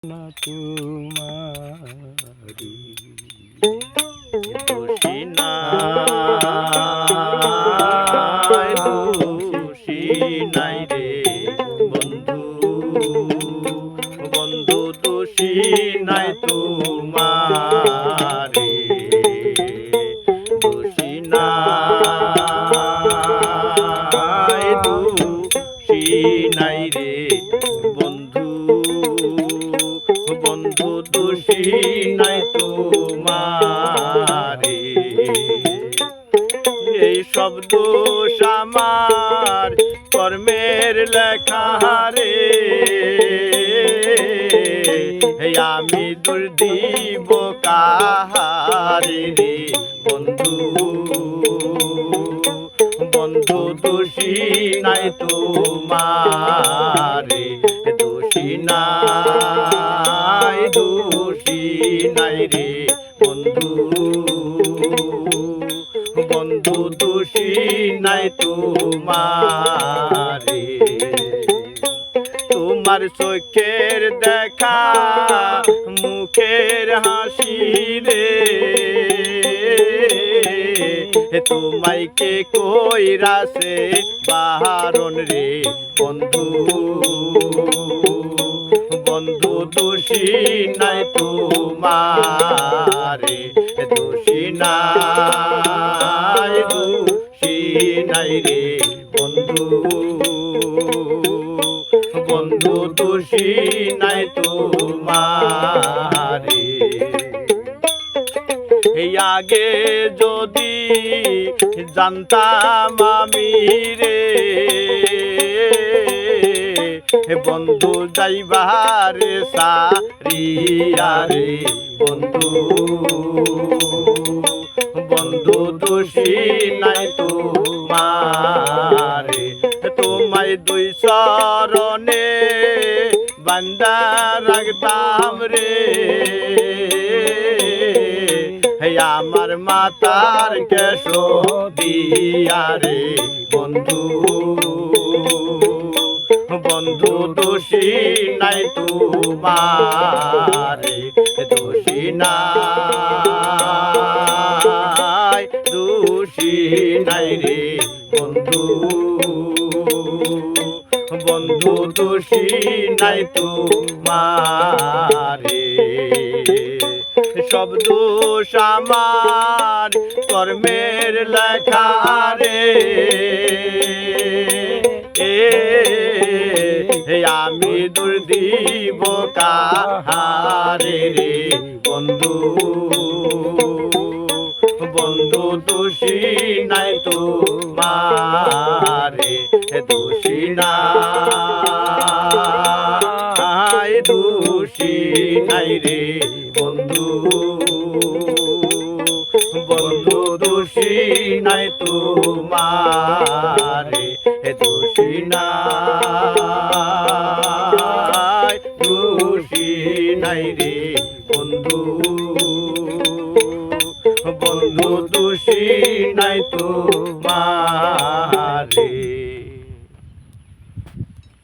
না তোমারি দোষী নাই দোষী নাই রে বন্ধু বন্ধু দোষী নাই তোমারে দোষী নাই দোষী নাই রে বন্ধু বন্ধু দোষী নাই তোমারে এই সব দোষ আমার কর্মের লেখা রে আমি দোষ দিব কাহারে রে বন্ধু বন্ধু দোষী নাই তোমারে দোষী নাই দোষী নাই রে বন্ধু বন্ধু দোষী নাই তোমারে তোমার চোখের দেখা মুখের হাসি রে তোমায় কে কইরাছে বারণ রে বন্ধু বন্ধু দোষী নাই তোমারে দোষী নাই দোষী নাই রে বন্ধু বন্ধু দোষী নাই তোমারে এই আগে যদি জানতাম আমি রে বন্ধু যাইবার সারিয়া রে বন্ধু বন্ধু দোষী নাই তোমারে তোমায় দুই চরণে বান্দা রাখতাম রে আমার মাতার কেশ দিয়া রে বন্ধু বন্ধু দোষী নাই তোমারে দোষী নাই দোষী নাই রে বন্ধু বন্ধু দোষী নাই তোমারে সব দোষ আমার কর্মের লেখা রে আমি দোষ দিব কাহারে রে বন্ধু বন্ধু দোষী নাই তোমারে দোষী নাই দোষী নাই রে বন্ধু বন্ধু দোষী নাই তোমারে দোষী নাই দোষী নাই রে বন্ধু বন্ধু দোষী নাই তোমার